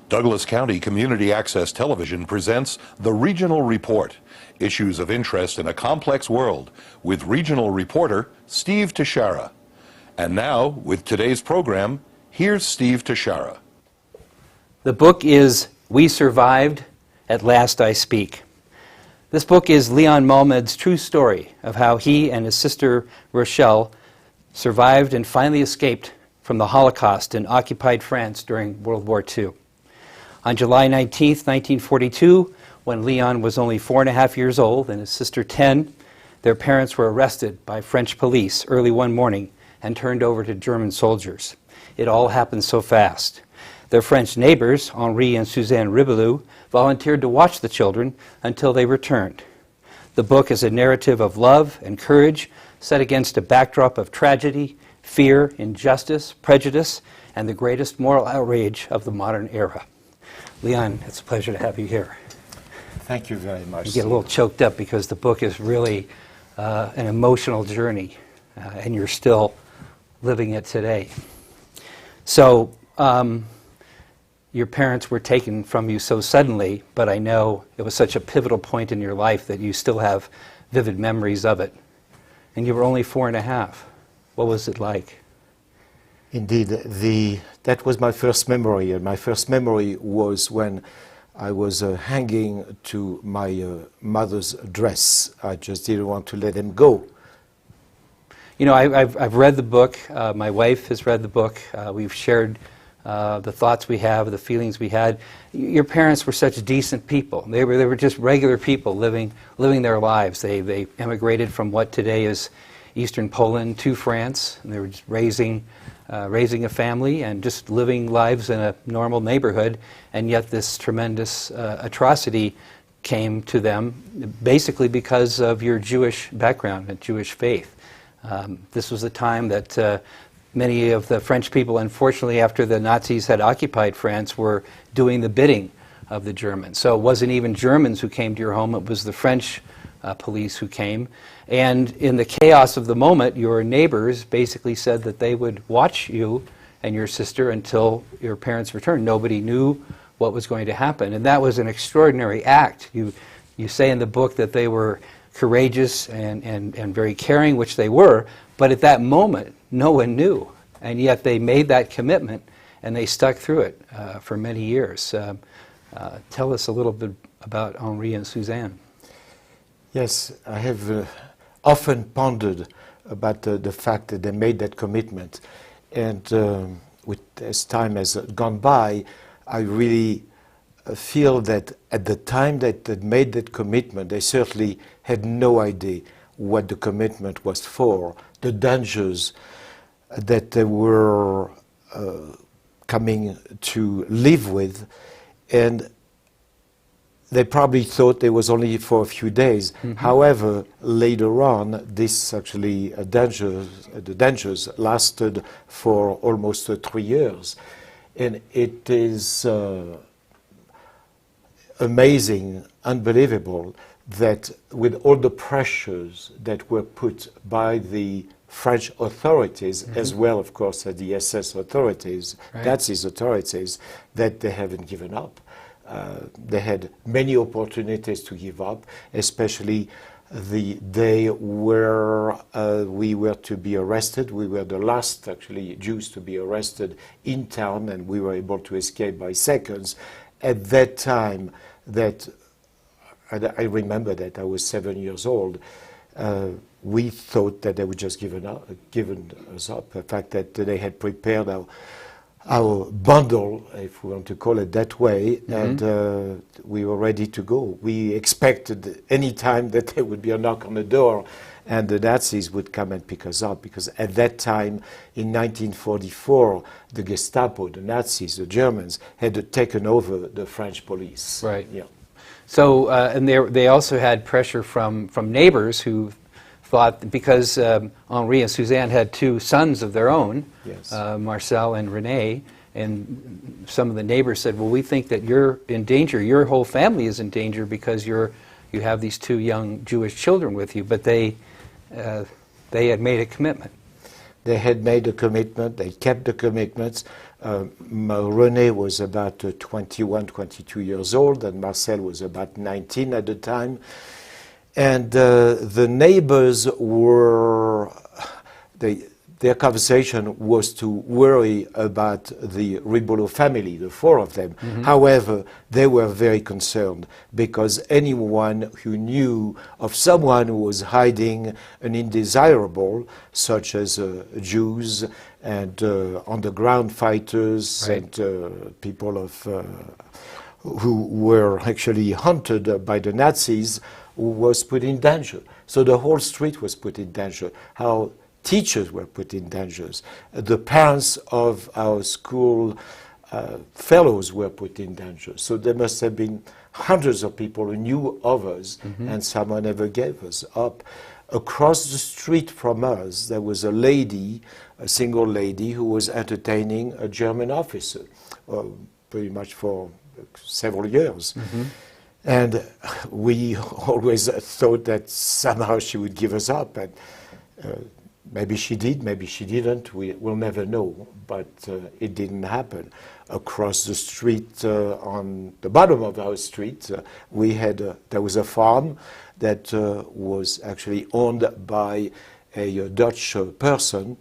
Douglas County Community Access Television presents The Regional Report, issues of interest in a complex world, with regional reporter Steve Tashara. And now, with today's program, here's Steve Tashara. The book is We Survived, At Last I Speak. This book is Leon Malmed's true story of how he and his sister Rochelle survived and finally escaped from the Holocaust in occupied France during World War II. On July 19, 1942, when Leon was only 4.5 years old and his sister 10, their parents were arrested by French police early one morning and turned over to German soldiers. It all happened so fast. Their French neighbors, Henri and Suzanne Ribelou, volunteered to watch the children until they returned. The book is a narrative of love and courage set against a backdrop of tragedy, fear, injustice, prejudice, and the greatest moral outrage of the modern era. Leon, it's a pleasure to have you here. Thank you very much. You get a little choked up because the book is really an emotional journey, and you're still living it today. So, your parents were taken from you so suddenly, but I know it was such a pivotal point in your life that you still have vivid memories of it. And you were only 4.5. What was it like? Indeed, that was my first memory, and my first memory was when I was hanging to my mother's dress. I just didn't want to let him go. You know, I've read the book. My wife has read the book. We've shared the thoughts we have, the feelings we had. Your parents were such decent people. They were just regular people living their lives. They emigrated from what today is Eastern Poland to France, and they were just raising a family and just living lives in a normal neighborhood, and yet this tremendous atrocity came to them basically because of your Jewish background and Jewish faith. This was the time that many of the French people, unfortunately, after the Nazis had occupied France, were doing the bidding of the Germans. So it wasn't even Germans who came to your home, it was the French police who came. And in the chaos of the moment, your neighbors basically said that they would watch you and your sister until your parents returned. Nobody knew what was going to happen. And that was an extraordinary act. You say in the book that they were courageous and very caring, which they were, but at that moment, no one knew. And yet they made that commitment, and they stuck through it for many years. Tell us a little bit about Henri and Suzanne. Yes, I have often pondered about the fact that they made that commitment. And as time has gone by, I really feel that at the time that they made that commitment, they certainly had no idea what the commitment was for, the dangers that they were coming to live with, and they probably thought it was only for a few days. Mm-hmm. However, later on, this actually the dangers lasted for almost 3 years, and it is amazing, unbelievable, that with all the pressures that were put by the French authorities, mm-hmm. as well, of course, as the SS authorities, right. Nazis authorities, that they haven't given up. They had many opportunities to give up, especially the day where we were to be arrested. We were the last, actually, Jews to be arrested in town, and we were able to escape by seconds. At that time, I remember that I was 7 years old. We thought that they would just given us up. The fact that they had prepared our bundle, if we want to call it that way, mm-hmm. and we were ready to go. We expected any time that there would be a knock on the door and the Nazis would come and pick us up, because at that time, in 1944, the Gestapo, the Nazis, the Germans, had taken over the French police. Right. Yeah. So, and they also had pressure from neighbors who thought, because Henri and Suzanne had 2 sons of their own, yes. Marcel and René, and some of the neighbors said, well, we think that you're in danger, your whole family is in danger because you have these 2 young Jewish children with you, but they had made a commitment. They had made a commitment, they kept the commitments. René was about 21, 22 years old, and Marcel was about 19 at the time. And the neighbors were, their conversation was to worry about the Ribolo family, the four of them. However, they were very concerned because anyone who knew of someone who was hiding an undesirable, such as Jews and underground fighters and people of who were actually hunted by the Nazis, was put in danger. So the whole street was put in danger. How teachers were put in danger. The parents of our school fellows were put in danger. So there must have been hundreds of people who knew of us, and someone never gave us up. Across the street from us, there was a lady, a single lady, who was entertaining a German officer, pretty much for several years. And we always thought that somehow she would give us up. And maybe she did, maybe she didn't. We'll never know. But it didn't happen. Across the street, on the bottom of our street, we had there was a farm that was actually owned by a Dutch person,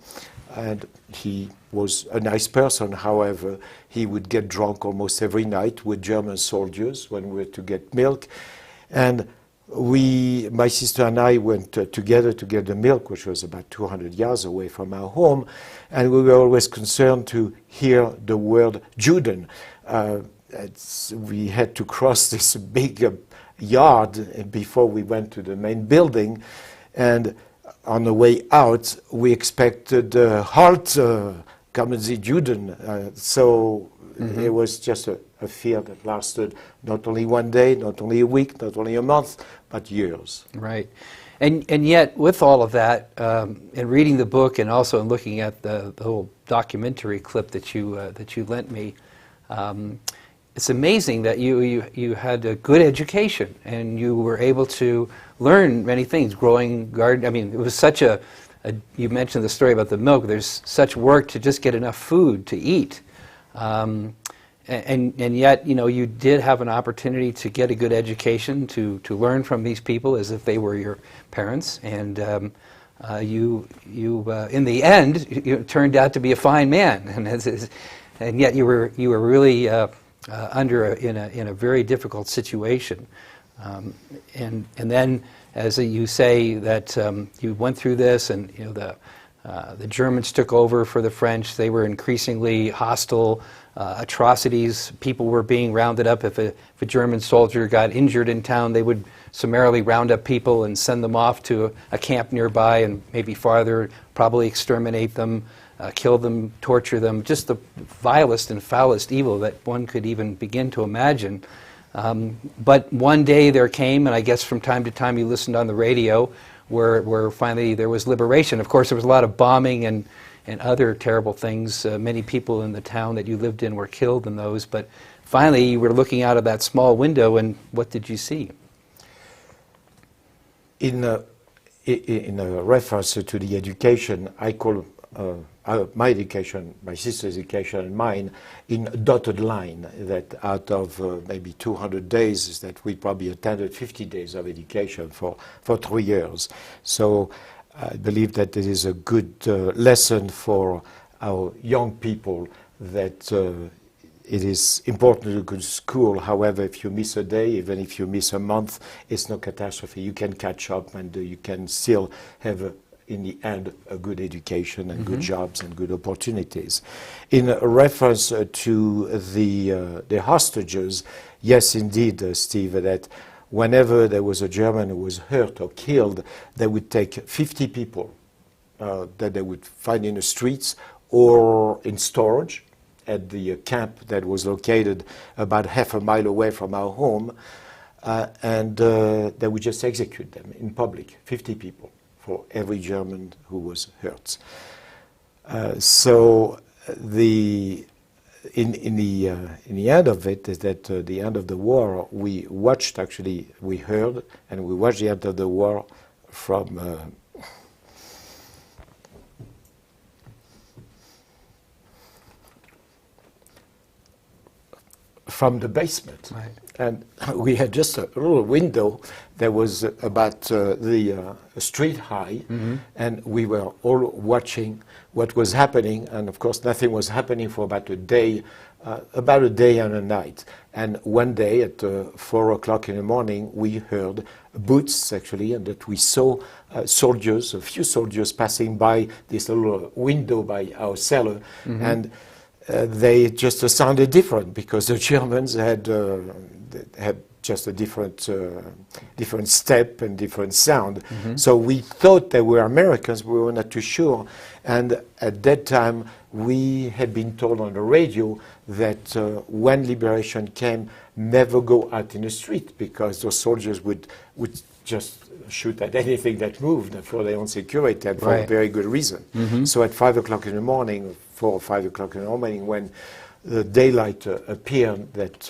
and he was a nice person. However, he would get drunk almost every night with German soldiers when we were to get milk. And my sister and I went together to get the milk, which was about 200 yards away from our home, and we were always concerned to hear the word Juden. We had to cross this big yard before we went to the main building, and on the way out, we expected halt, kommen Sie Juden. So it was just a fear that lasted not only one day, not only a week, not only a month, but years. Right. And yet, with all of that, in reading the book and also in looking at the whole documentary clip that you lent me, it's amazing that you had a good education and you were able to learn many things, growing garden. I mean, it was such you mentioned the story about the milk. There's such work to just get enough food to eat. And yet, you did have an opportunity to get a good education, to learn from these people as if they were your parents. And you in the end, you turned out to be a fine man. And yet you were really in a very difficult situation. And then, as you say, that you went through this, and the Germans took over for the French. They were increasingly hostile. Atrocities. People were being rounded up. If a German soldier got injured in town, they would summarily round up people and send them off to a camp nearby, and maybe farther, probably exterminate them, kill them, torture them. Just the vilest and foulest evil that one could even begin to imagine. But one day there came, and I guess from time to time you listened on the radio, where finally there was liberation. Of course, there was a lot of bombing and other terrible things. Many people in the town that you lived in were killed in those. But finally, you were looking out of that small window, and what did you see? In a reference to the education, I call my education, my sister's education and mine, in a dotted line, that out of maybe 200 days, that we probably attended 50 days of education for 3 years. So I believe that this is a good lesson for our young people, that it is important to go to school. However, if you miss a day, even if you miss a month, it's no catastrophe. You can catch up, and you can still have in the end, a good education and good jobs and good opportunities. In reference to the hostages, yes, indeed, Steve, that whenever there was a German who was hurt or killed, they would take 50 people that they would find in the streets or in storage at the camp that was located about half a mile away from our home, and they would just execute them in public, 50 people. For every German who was hurt. So in the end of it is that the end of the war, we watched, actually, we heard, and we watched the end of the war from from the basement. Right. And we had just a little window that was about the street high, and we were all watching what was happening, and of course nothing was happening for about a day and a night. And one day at 4 o'clock in the morning, we heard boots actually, and that we saw soldiers, a few soldiers passing by this little window by our cellar, and they just sounded different because the Germans had just a different step and different sound. So we thought they were Americans, we were not too sure. And at that time, we had been told on the radio that when liberation came, never go out in the street because those soldiers would just shoot at anything that moved for their own security and for a very good reason. So at 5 o'clock in the morning, 4 or 5 o'clock in the morning, when the daylight appeared, that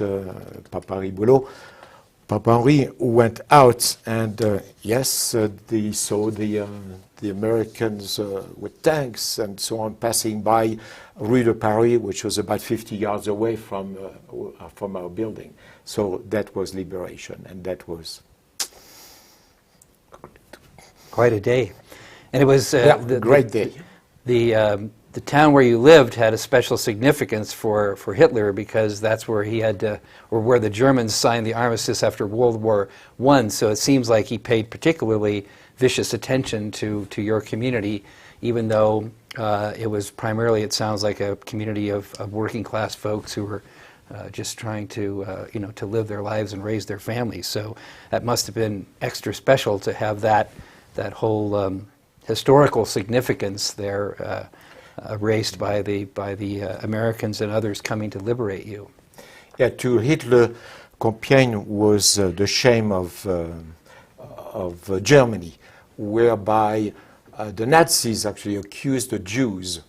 Papa Henri went out, and yes, they saw the Americans with tanks and so on passing by Rue de Paris, which was about 50 yards away from our building. So that was liberation, and that was quite a day. And it was a great day. The town where you lived had a special significance for Hitler because that's where he had to, or where the Germans signed the armistice after World War I. So it seems like he paid particularly vicious attention to your community, even though it was primarily, it sounds like, a community of working class folks who were just trying to to live their lives and raise their families. So that must have been extra special to have that whole historical significance there. Erased by the Americans and others coming to liberate you. Yeah, to Hitler, Compiègne was the shame of Germany, whereby the Nazis actually accused the Jews,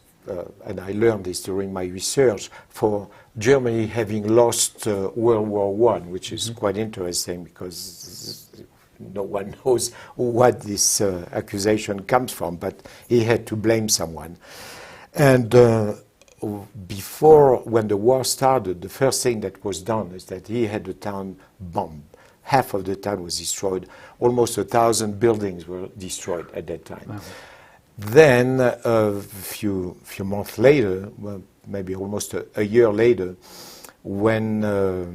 and I learned this during my research, for Germany having lost World War I, which is quite interesting because no one knows what this accusation comes from, but he had to blame someone. And before, when the war started, the first thing that was done is that he had the town bombed. Half of the town was destroyed. Almost 1,000 buildings were destroyed at that time. Wow. Then, a few months later, well, maybe almost a year later, when, well,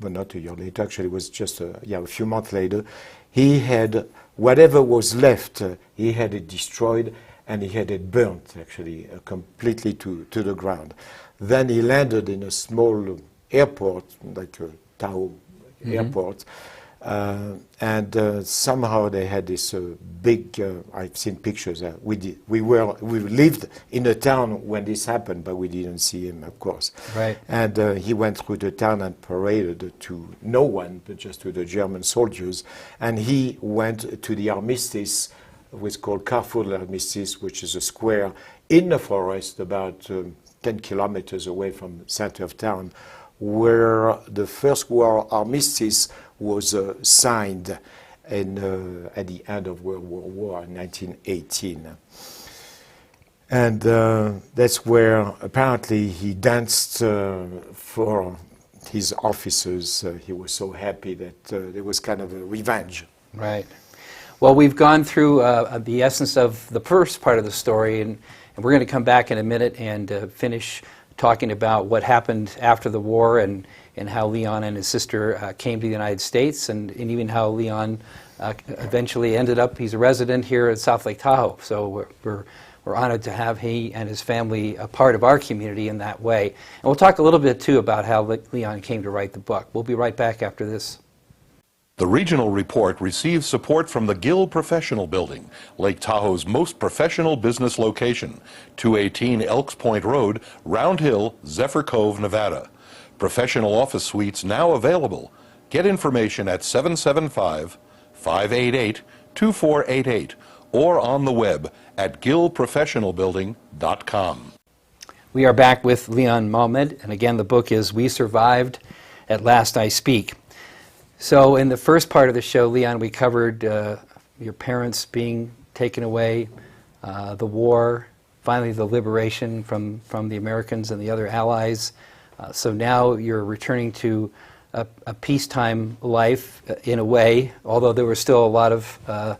not a year later, actually it was just a few months later, he had, whatever was left, he had it destroyed, and he had it burnt, actually, completely to the ground. Then he landed in a small airport, like a Tao airport, and somehow they had this big, I've seen pictures, we lived in a town when this happened, but we didn't see him, of course. Right. And he went through the town and paraded to no one, but just to the German soldiers, and he went to the armistice, was called Carrefour de l'Armistice, which is a square in the forest about 10 kilometers away from the center of town, where the first war armistice was signed at the end of World War I in 1918. And that's where apparently he danced for his officers. He was so happy that there was kind of a revenge. Right. Well, we've gone through the essence of the first part of the story, and we're going to come back in a minute and finish talking about what happened after the war and how Leon and his sister came to the United States, and even how Leon eventually ended up, he's a resident here at South Lake Tahoe. So we're honored to have he and his family a part of our community in that way. And we'll talk a little bit, too, about how Leon came to write the book. We'll be right back after this. The regional report receives support from the Gill Professional Building, Lake Tahoe's most professional business location, 218 Elks Point Road, Round Hill, Zephyr Cove, Nevada. Professional office suites now available. Get information at 775-588-2488 or on the web at gillprofessionalbuilding.com. We are back with Leon Malmed, and again the book is We Survived, At Last I Speak. So in the first part of the show, Leon, we covered your parents being taken away, the war, finally the liberation from the Americans and the other allies, So now you're returning to a peacetime life in a way, although there were still a lot of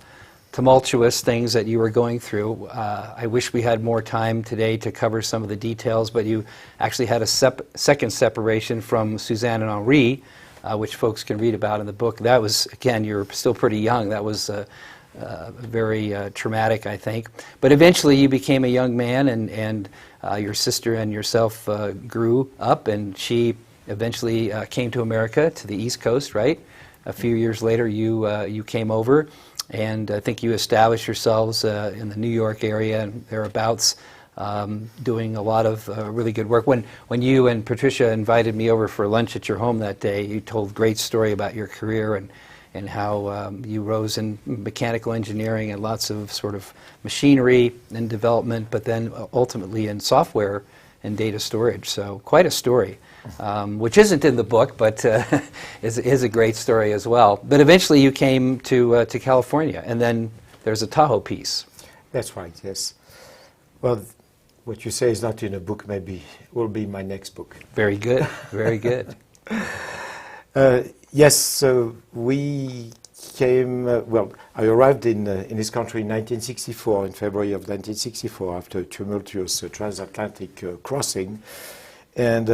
tumultuous things that you were going through. I wish we had more time today to cover some of the details, but you actually had a second separation from Suzanne and Henri, which folks can read about in the book. That was, again, you're still pretty young. That was very traumatic, I think. But eventually you became a young man, and your sister and yourself grew up, and she eventually came to America, to the East Coast, right? A few years later you came over, and I think you established yourselves in the New York area and thereabouts, doing a lot of really good work. When you and Patricia invited me over for lunch at your home that day, you told a great story about your career and how you rose in mechanical engineering and lots of sort of machinery and development, but then ultimately in software and data storage. So quite a story, which isn't in the book, but is a great story as well. But eventually you came to California, and then there's a Tahoe piece. That's right, yes. Well, what you say is not in a book, maybe will be my next book. Very good, very good. Yes, so we came, well, I arrived in this country in 1964, in February of 1964, after a tumultuous transatlantic crossing. And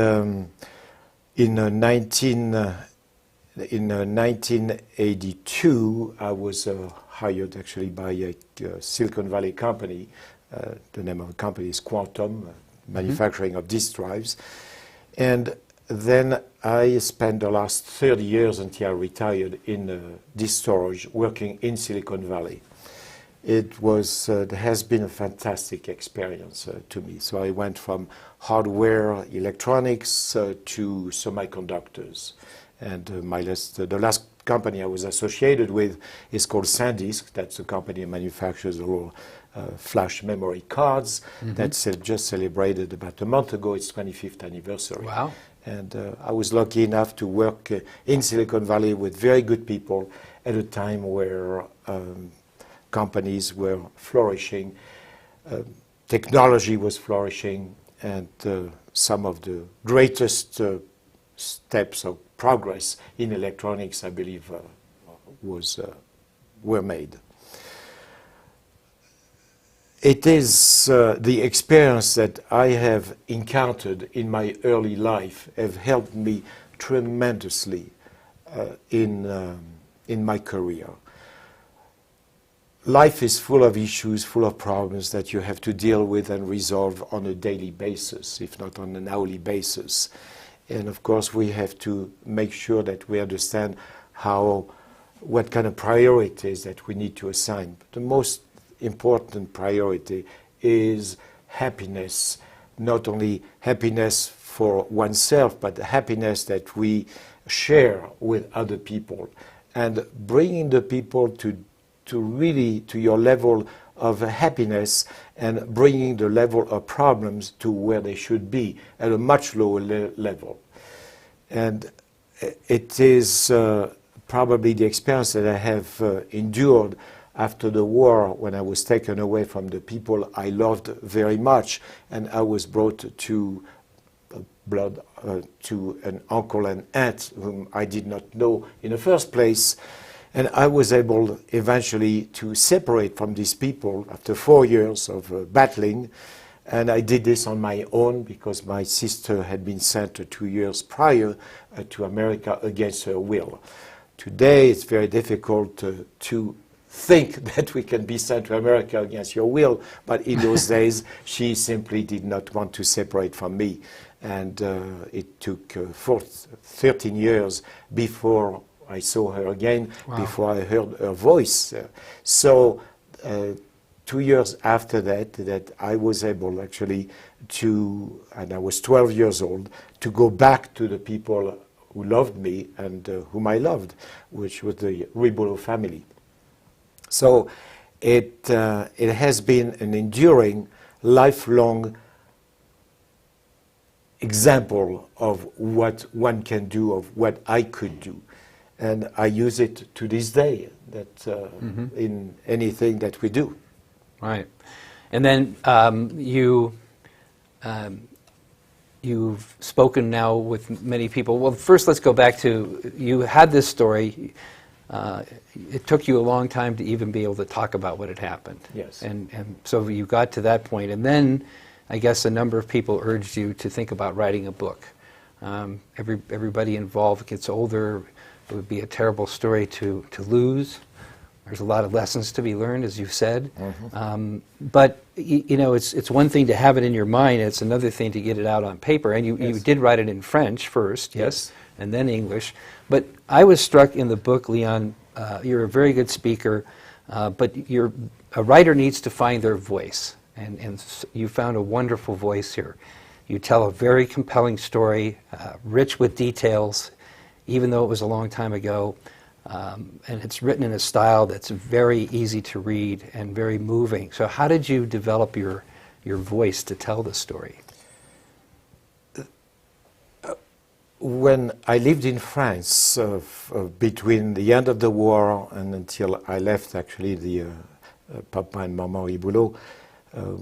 in 1982, I was hired actually by a Silicon Valley company. The name of the company is Quantum, manufacturing of disk drives. And then I spent the last 30 years until I retired in disk storage, working in Silicon Valley. It has been a fantastic experience to me. So I went from hardware, electronics to semiconductors. And the last company I was associated with is called SanDisk. That's a company that manufactures little flash memory cards. That's just celebrated about a month ago its 25th anniversary. Wow. And I was lucky enough to work in Silicon Valley with very good people at a time where companies were flourishing, technology was flourishing, and some of the greatest steps of progress in electronics, I believe, were made. It is the experience that I have encountered in my early life have helped me tremendously in my career. Life is full of issues, full of problems that you have to deal with and resolve on a daily basis, if not on an hourly basis. And of course, we have to make sure that we understand what kind of priorities that we need to assign. The most important priority is happiness, not only happiness for oneself, but the happiness that we share with other people, and bringing the people to really to your level of happiness, and bringing the level of problems to where they should be at a much lower level. And it is probably the experience that I have endured after the war, when I was taken away from the people I loved very much, and I was brought to to an uncle and aunt whom I did not know in the first place. And I was able eventually to separate from these people after 4 years of battling. And I did this on my own because my sister had been sent 2 years prior to America against her will. Today it's very difficult to think that we can be sent to America against your will, but in those days she simply did not want to separate from me. And it took 13 years before I saw her again. Wow. Before I heard her voice. So 2 years after that I was able actually to, and I was 12 years old, to go back to the people who loved me and whom I loved, which was the Ribolo family. So it has been an enduring, lifelong example of what one can do, of what I could do. And I use it to this day, that in anything that we do. Right. And then you you've spoken now with many people. Well, first let's go back to, you had this story. It took you a long time to even be able to talk about what had happened. Yes. And so you got to that point, and then I guess a number of people urged you to think about writing a book. Everybody involved gets older. It would be a terrible story to lose. There's a lot of lessons to be learned, as you've said. Mm-hmm. But you know, it's one thing to have it in your mind. It's another thing to get it out on paper. And you did write it in French first, yes, and then English. But I was struck in the book, Leon. You're a very good speaker, but a writer needs to find their voice, and you found a wonderful voice here. You tell a very compelling story, rich with details, even though it was a long time ago. And it's written in a style that's very easy to read and very moving. So how did you develop your voice to tell the story? When I lived in France, between the end of the war and until I left, actually, the Papa and Mama Riboulot,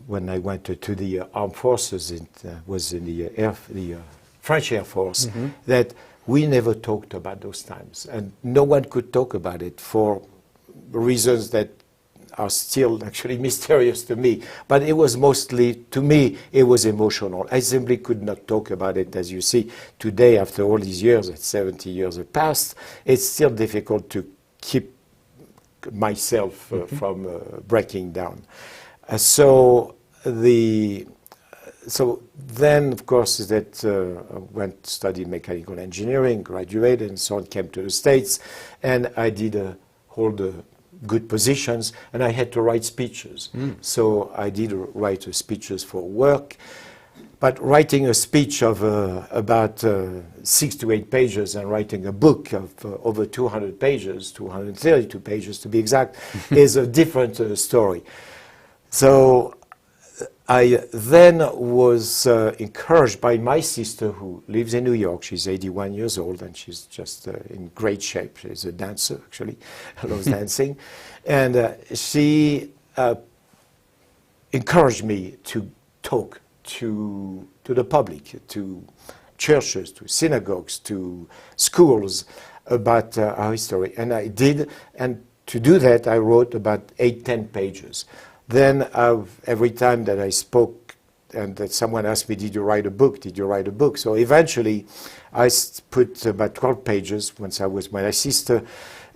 when I went to the armed forces, it was in the French Air Force, that we never talked about those times. And no one could talk about it for reasons that are still actually mysterious to me. But it was mostly, to me, it was emotional. I simply could not talk about it. As you see, today, after all these years, 70 years have passed, it's still difficult to keep myself from breaking down. So then, of course, that I went to study mechanical engineering, graduated, and so on, came to the States, and I did hold good positions, and I had to write speeches. So I did write speeches for work, but writing a speech of about 6 to 8 pages and writing a book of over 200 pages, 232 pages to be exact, is a different story. So I then was encouraged by my sister, who lives in New York. She's 81 years old, and she's just in great shape. She's a dancer, actually, loves dancing. And she encouraged me to talk to the public, to churches, to synagogues, to schools about our history. And I did, and to do that, I wrote about 8-10 pages. Then every time that I spoke and that someone asked me, did you write a book? Did you write a book? So eventually I put about 12 pages. Once I was with my sister,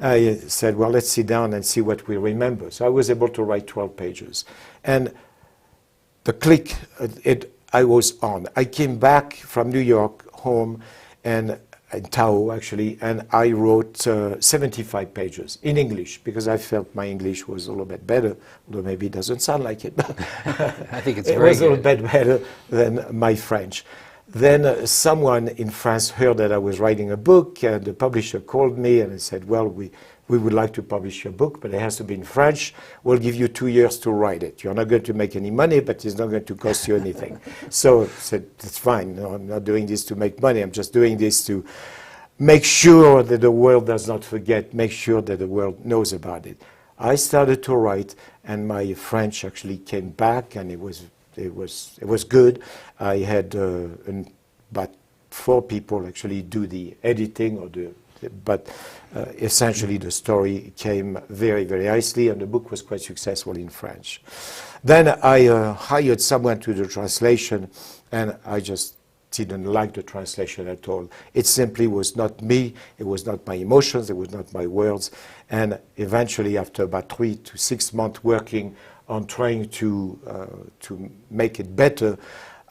I said, well, let's sit down and see what we remember. So I was able to write 12 pages. And the click, I was on. I came back from New York home and in Tao, actually, and I wrote 75 pages in English because I felt my English was a little bit better, although maybe it doesn't sound like it. But I think it's it very was a little bit better than my French. Then someone in France heard that I was writing a book, and the publisher called me and said, well, we would like to publish your book, but it has to be in French. We'll give you 2 years to write it. You're not going to make any money, but it's not going to cost you anything. So I said, that's fine. No, I'm not doing this to make money. I'm just doing this to make sure that the world does not forget, make sure that the world knows about it. I started to write, and my French actually came back, and it was good. I had about 4 people actually do the editing, but essentially the story came very, very nicely, and the book was quite successful in French. Then I hired someone to do the translation, and I just didn't like the translation at all. It simply was not me, it was not my emotions, it was not my words, and eventually after about 3 to 6 months working on trying to make it better,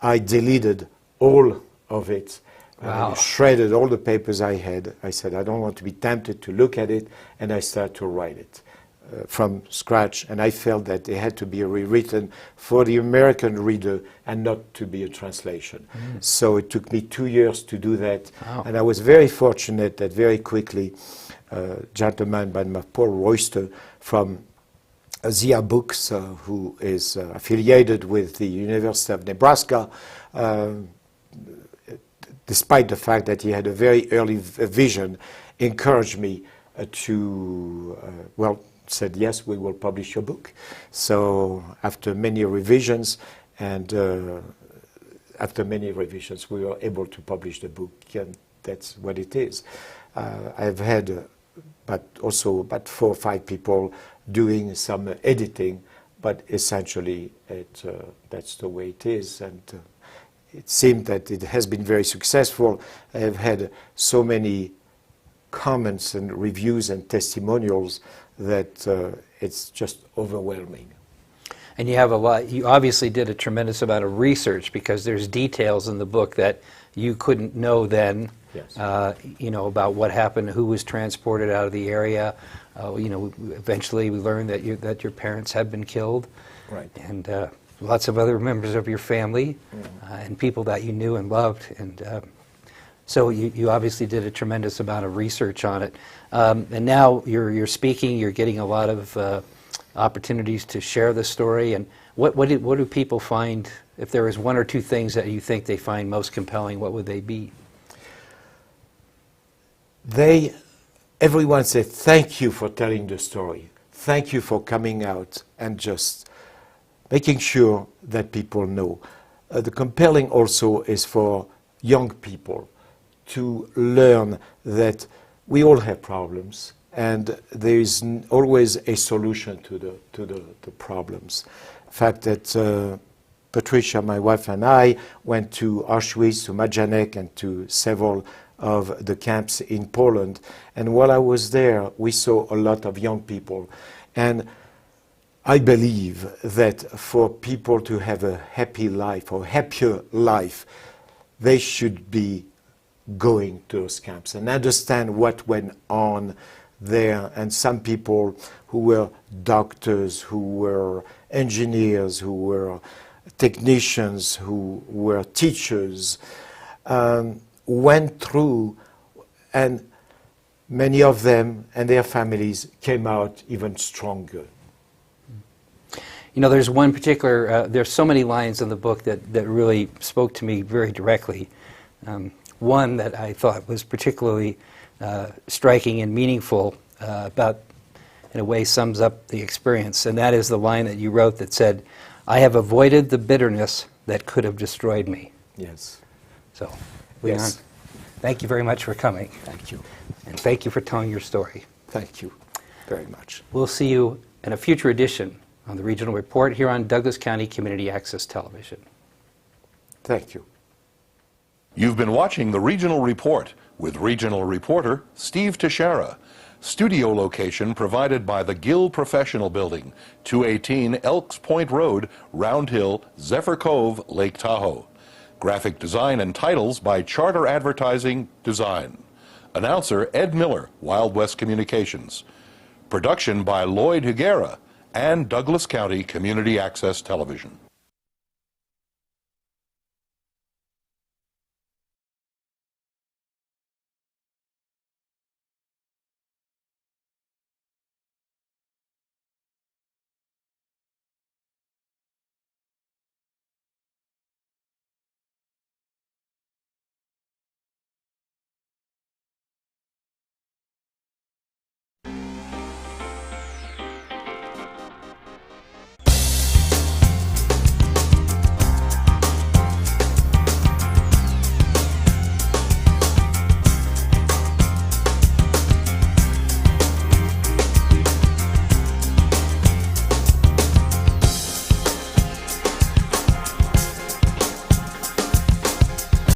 I deleted all of it. Wow. I shredded all the papers I had. I said, I don't want to be tempted to look at it, and I started to write it from scratch, and I felt that it had to be rewritten for the American reader and not to be a translation. So it took me 2 years to do that, and I was very fortunate that very quickly a gentleman by the name of Paul Royster from Zia Books, who is affiliated with the University of Nebraska, despite the fact that he had a very early vision, encouraged me said, yes, we will publish your book. So after many revisions, and after many revisions, we were able to publish the book, and that's what it is. I've had but also about 4 or 5 people doing some editing, but essentially that's the way it is. And it seemed that it has been very successful. I have had so many comments and reviews and testimonials that it's just overwhelming. And you have a lot, you obviously did a tremendous amount of research, because there's details in the book that you couldn't know then. Yes. You know, about what happened, who was transported out of the area. You know, eventually we learned that your parents had been killed. Right. And lots of other members of your family, and people that you knew and loved. And so you obviously did a tremendous amount of research on it. And now you're speaking, you're getting a lot of opportunities to share the story. And what do people find, if there is 1 or 2 things that you think they find most compelling, what would they be? Everyone said, thank you for telling the story. Thank you for coming out and just making sure that people know. The compelling also is for young people to learn that we all have problems, and there is always a solution to the problems. The fact that Patricia, my wife, and I went to Auschwitz, to Majdanek, and to several of the camps in Poland. And while I was there, we saw a lot of young people. And I believe that for people to have a happy life or happier life, they should be going to those camps and understand what went on there. And some people who were doctors, who were engineers, who were technicians, who were teachers, went through, and many of them and their families came out even stronger. You know, there's one particular, there's so many lines in the book that really spoke to me very directly. One that I thought was particularly striking and meaningful, about, in a way, sums up the experience, and that is the line that you wrote that said, "I have avoided the bitterness that could have destroyed me." Yes. So, Leon, Yes. thank you very much for coming. Thank you. And thank you for telling your story. Thank you very much. We'll see you in a future edition on the Regional Report here on Douglas County Community Access Television. Thank you. You've been watching the Regional Report with regional reporter Steve Teixeira. Studio location provided by the Gill Professional Building, 218 Elks Point Road, Round Hill, Zephyr Cove, Lake Tahoe. Graphic design and titles by Charter Advertising Design. Announcer Ed Miller, Wild West Communications. Production by Lloyd Higuera and Douglas County Community Access Television.